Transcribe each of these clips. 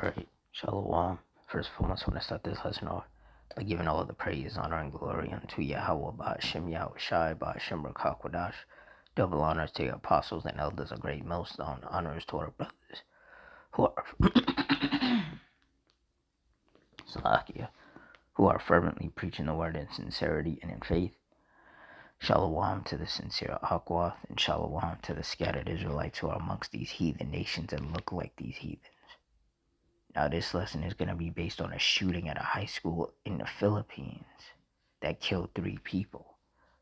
Alright, Shalom. First and foremost, I want to start this lesson off by giving all the praise, honor, and glory unto Yahweh, Ba'ashem Yahweh Shai, Ba'ashem Rakakwadash. Double honors to your apostles and elders, a great millstone. Honors to our brothers who are Salakia, who are fervently preaching the word in sincerity and in faith. Shalom to the sincere Akwath, and Shalom to the scattered Israelites who are amongst these heathen nations and look like these heathens. Now, this lesson is going to be based on a shooting at a high school in the Philippines that killed 3 people.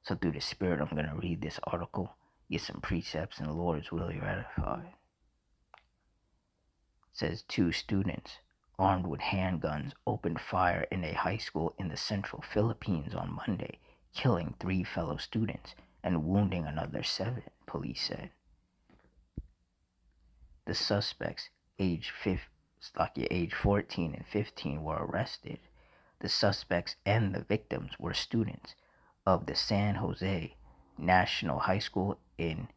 So through the Spirit, I'm going to read this article, get some precepts, and the Lord is really ratified. It says 2 students armed with handguns opened fire in a high school in the central Philippines on Monday, killing 3 fellow students and wounding another 7, police said. The suspects, age 14 and 15, were arrested. The suspects and the victims were students of the San Jose National High School in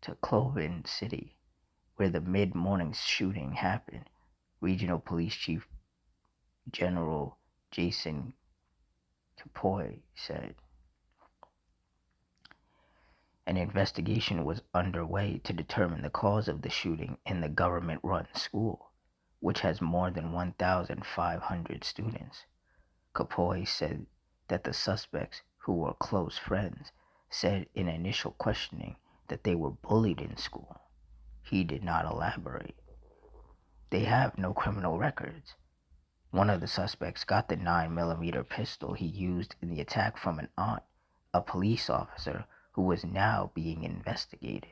Tacloban City, where the mid-morning shooting happened. Regional Police Chief General Jason Capoy said. An investigation was underway to determine the cause of the shooting in the government-run school, which has more than 1,500 students. Capoy said that the suspects, who were close friends, said in initial questioning that they were bullied in school. He did not elaborate. They have no criminal records. One of the suspects got the 9mm pistol he used in the attack from an aunt, a police officer who was now being investigated.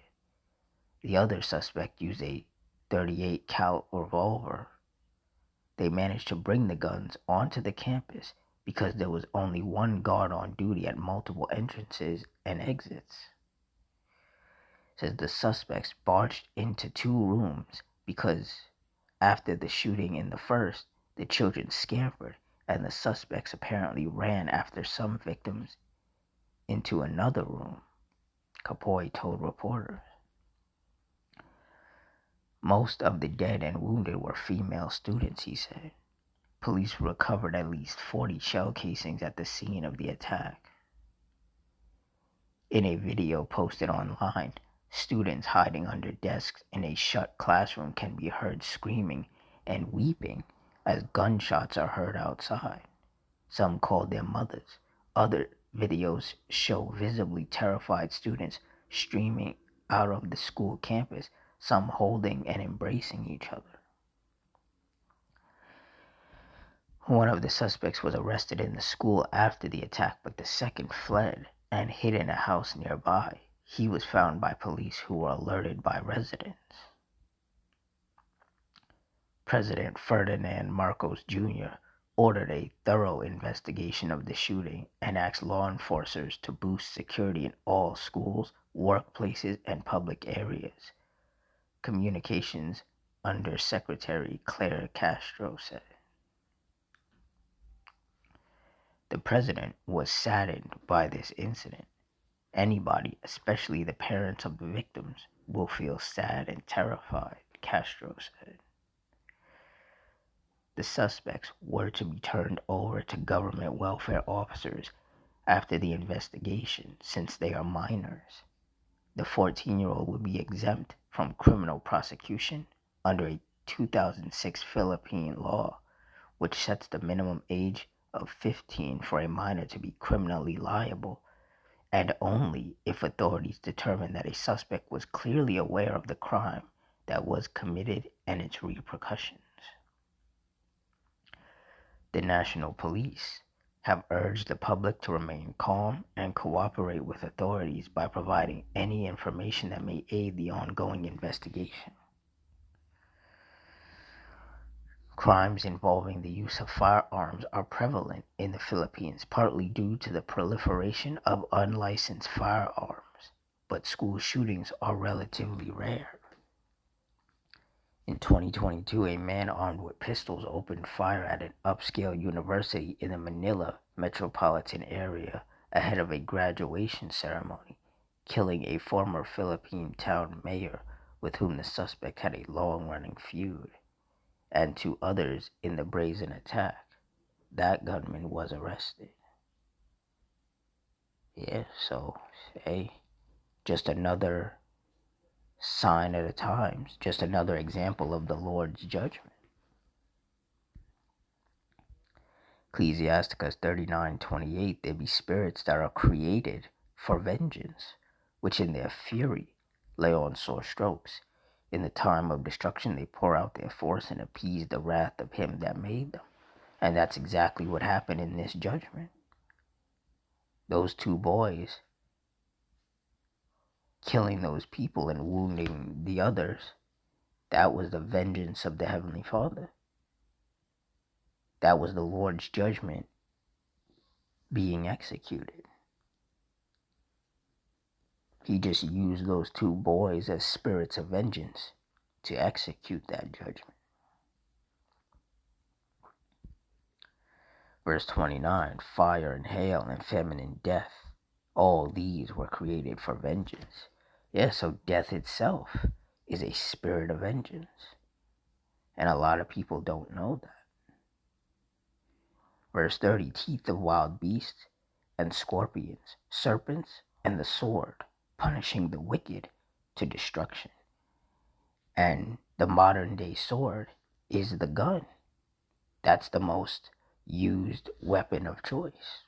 The other suspect used a .38 cal revolver. They managed to bring the guns onto the campus because there was only one guard on duty at multiple entrances and exits. It says the suspects barged into 2 rooms because after the shooting in the first, the children scampered and the suspects apparently ran after some victims into another room, Capoy told reporters. Most of the dead and wounded were female students, he said. Police recovered at least 40 shell casings at the scene of the attack. In a video posted online, students hiding under desks in a shut classroom can be heard screaming and weeping as gunshots are heard outside. Some called their mothers. Other videos show visibly terrified students streaming out of the school campus, some holding and embracing each other. One of the suspects was arrested in the school after the attack, but the second fled and hid in a house nearby. He was found by police who were alerted by residents. President Ferdinand Marcos Jr. ordered a thorough investigation of the shooting and asked law enforcers to boost security in all schools, workplaces, and public areas. Communications Undersecretary Claire Castro said. The president was saddened by this incident. Anybody, especially the parents of the victims, will feel sad and terrified, Castro said. The suspects were to be turned over to government welfare officers after the investigation since they are minors. The 14-year-old would be exempt from criminal prosecution under a 2006 Philippine law, which sets the minimum age of 15 for a minor to be criminally liable, and only if authorities determine that a suspect was clearly aware of the crime that was committed and its repercussions. The National Police have urged the public to remain calm and cooperate with authorities by providing any information that may aid the ongoing investigation. Crimes involving the use of firearms are prevalent in the Philippines, partly due to the proliferation of unlicensed firearms, but school shootings are relatively rare. In 2022, a man armed with pistols opened fire at an upscale university in the Manila metropolitan area ahead of a graduation ceremony, killing a former Philippine town mayor with whom the suspect had a long-running feud. and 2 others in the brazen attack. That gunman was arrested. Yeah, so, hey, just another sign of the times, just another example of the Lord's judgment. Ecclesiasticus 39:28, there be spirits that are created for vengeance, which in their fury lay on sore strokes. In the time of destruction they pour out their force and appease the wrath of him that made them. And that's exactly what happened in this judgment. Those 2 boys killing those people and wounding the others, that was the vengeance of the Heavenly Father. That was the Lord's judgment being executed. He just used those 2 boys as spirits of vengeance to execute that judgment. Verse 29, fire and hail and famine and death, all these were created for vengeance. Yeah, so death itself is a spirit of vengeance. And a lot of people don't know that. Verse 30, teeth of wild beasts and scorpions, serpents, and the sword, punishing the wicked to destruction. And the modern day sword is the gun. That's the most used weapon of choice.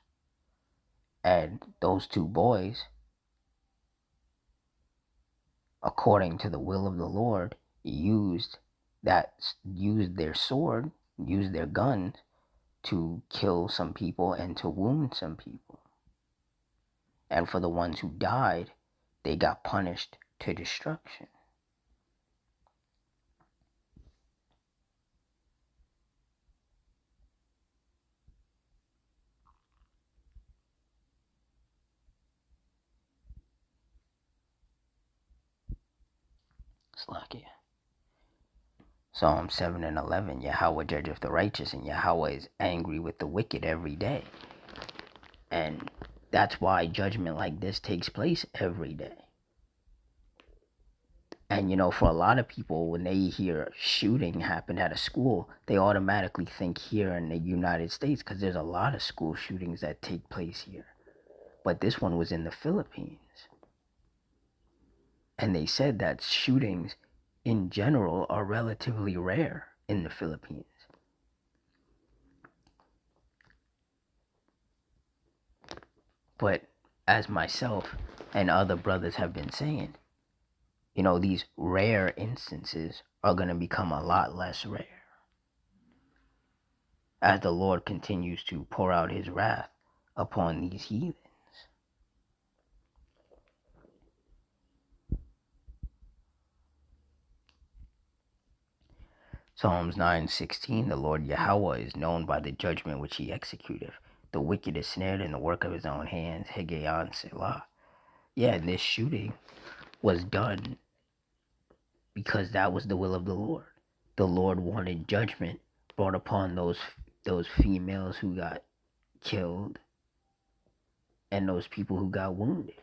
And those 2 boys, according to the will of the Lord, used their sword, used their guns to kill some people and to wound some people. And for the ones who died, they got punished to destruction. Slakia. Psalm 7 and 11, Yahweh judgeth the righteous, and Yahweh is angry with the wicked every day. And that's why judgment like this takes place every day. And for a lot of people, when they hear shooting happened at a school, they automatically think here in the United States, because there's a lot of school shootings that take place here. But this one was in the Philippines. And they said that shootings in general are relatively rare in the Philippines. But as myself and other brothers have been saying, these rare instances are going to become a lot less rare as the Lord continues to pour out his wrath upon these heathens. Psalms 9:16, the Lord Yahweh is known by the judgment which he executeth. The wicked is snared in the work of his own hands. Hegayon Selah. Yeah, and this shooting was done because that was the will of the Lord. The Lord wanted judgment brought upon those females who got killed and those people who got wounded.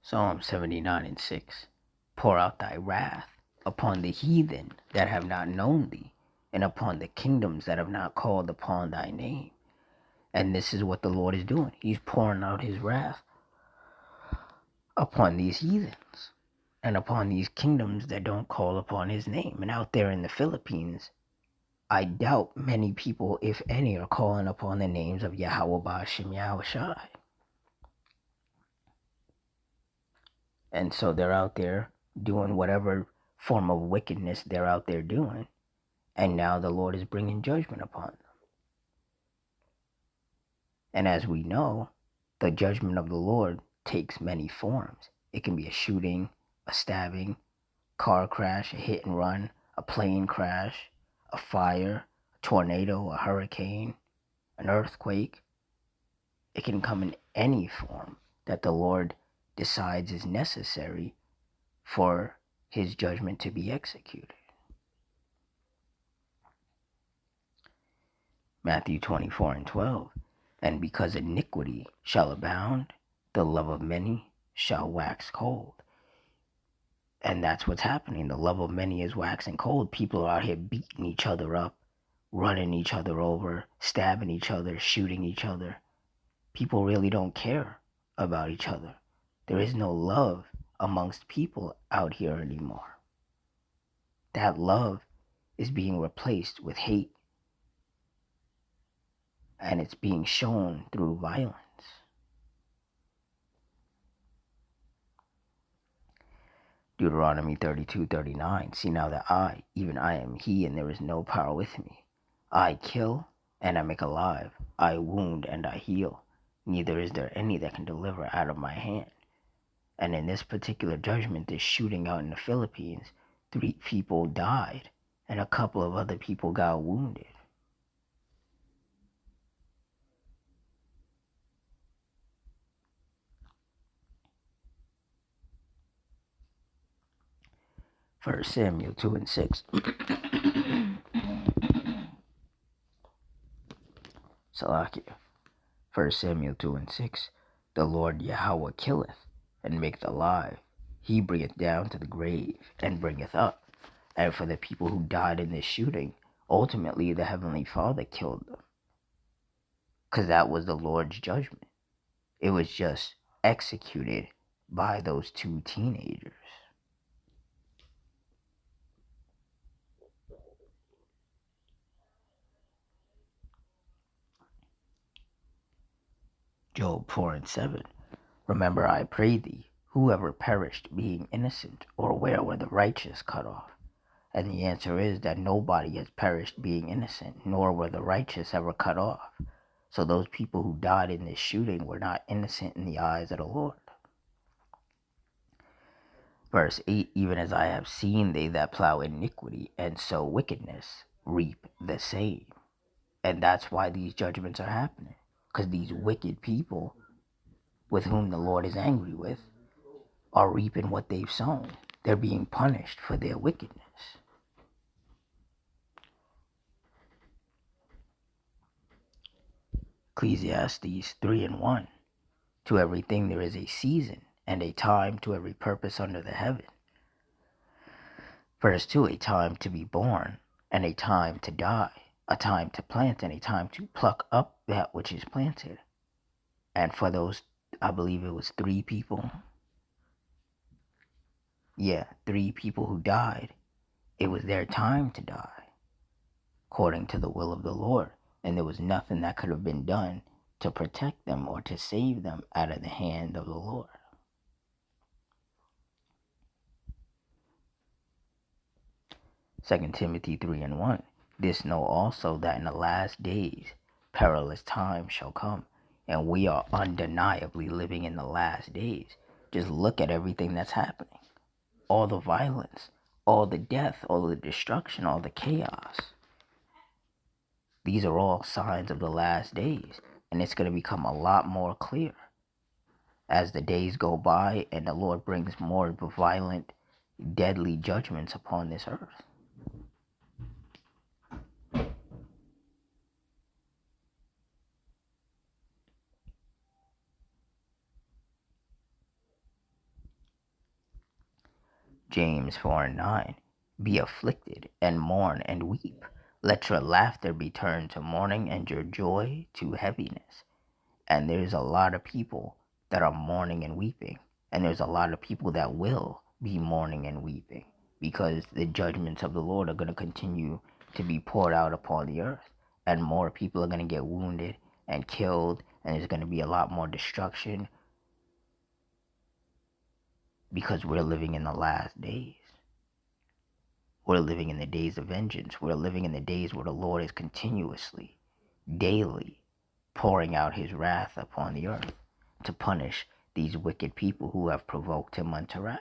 Psalm 79:6, pour out thy wrath upon the heathen that have not known thee, and upon the kingdoms that have not called upon thy name. And this is what the Lord is doing. He's pouring out his wrath upon these heathens and upon these kingdoms that don't call upon his name. And out there in the Philippines, I doubt many people, if any, are calling upon the names of Yahweh Ba'ashem Yahushai. And so they're out there doing whatever form of wickedness they're out there doing. And now the Lord is bringing judgment upon them. And as we know, the judgment of the Lord takes many forms. It can be a shooting, a stabbing, car crash, a hit and run, a plane crash, a fire, a tornado, a hurricane, an earthquake. It can come in any form that the Lord decides is necessary for his judgment to be executed. Matthew 24:12. And because iniquity shall abound, the love of many shall wax cold. And that's what's happening. The love of many is waxing cold. People are out here beating each other up, running each other over, stabbing each other, shooting each other. People really don't care about each other. There is no love amongst people out here anymore. That love is being replaced with hate, and it's being shown through violence. Deuteronomy 32:39. See now that I, even I am he, and there is no power with me. I kill and I make alive. I wound and I heal. Neither is there any that can deliver out of my hand. And in this particular judgment, this shooting out in the Philippines, 3 people died and a couple of other people got wounded. First Samuel 2:6. Salakia. 1 Samuel 2:6. The Lord Yahweh killeth, and maketh alive. He bringeth down to the grave, and bringeth up. And for the people who died in this shooting, ultimately the Heavenly Father killed them. Because that was the Lord's judgment. It was just executed by those 2 teenagers. Job 4:7. Remember, I pray thee, whoever perished being innocent, or where were the righteous cut off? And the answer is that nobody has perished being innocent, nor were the righteous ever cut off. So those people who died in this shooting were not innocent in the eyes of the Lord. Verse 8. Even as I have seen, they that plow iniquity and sow wickedness reap the same. And that's why these judgments are happening. Because these wicked people with whom the Lord is angry with are reaping what they've sown. They're being punished for their wickedness. Ecclesiastes 3:1. To everything there is a season, and a time to every purpose under the heaven. Verse 2. A time to be born, and a time to die. A time to plant, and a time to pluck up that which is planted. And for those, I believe it was 3 people. Yeah, 3 people who died. It was their time to die, according to the will of the Lord. And there was nothing that could have been done to protect them or to save them out of the hand of the Lord. Second Timothy 3:1. This know also that in the last days perilous times shall come, and we are undeniably living in the last days. Just look at everything that's happening. All the violence, all the death, all the destruction, all the chaos. These are all signs of the last days, and it's going to become a lot more clear as the days go by and the Lord brings more violent, deadly judgments upon this earth. James 4:9. Be afflicted and mourn and weep. Let your laughter be turned to mourning and your joy to heaviness. And there's a lot of people that are mourning and weeping. And there's a lot of people that will be mourning and weeping because the judgments of the Lord are going to continue to be poured out upon the earth. And more people are going to get wounded and killed. And there's going to be a lot more destruction because we're living in the last days. We're living in the days of vengeance. We're living in the days where the Lord is continuously, daily, pouring out his wrath upon the earth to punish these wicked people who have provoked him unto wrath.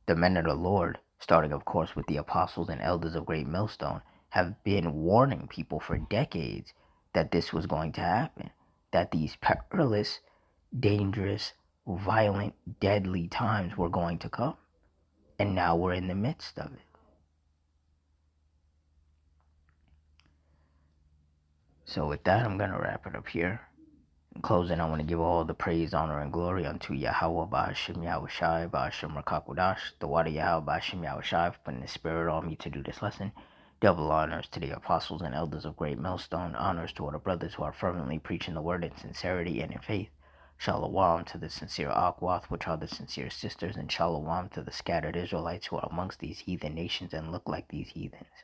The men of the Lord, starting of course with the apostles and elders of Great Millstone, have been warning people for decades that this was going to happen, that these perilous, dangerous, violent, deadly times were going to come. And now we're in the midst of it. So with that, I'm going to wrap it up here. In closing, I want to give all the praise, honor, and glory unto Yahweh, Ba'ashem Yahushai, Ba'ashem Rakakwadash, the water Yahweh, Ba'ashem Yahushai, for putting the spirit on me to do this lesson. Double honors to the apostles and elders of Great Millstone. Honors to all the brothers who are fervently preaching the word in sincerity and in faith. Shalom to the sincere Akwath, which are the sincere sisters, and shalom to the scattered Israelites who are amongst these heathen nations and look like these heathens.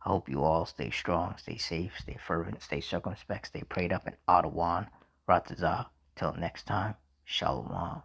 I hope you all stay strong, stay safe, stay fervent, stay circumspect, stay prayed up, and Adawan, Ratazah. Till next time, Shalom.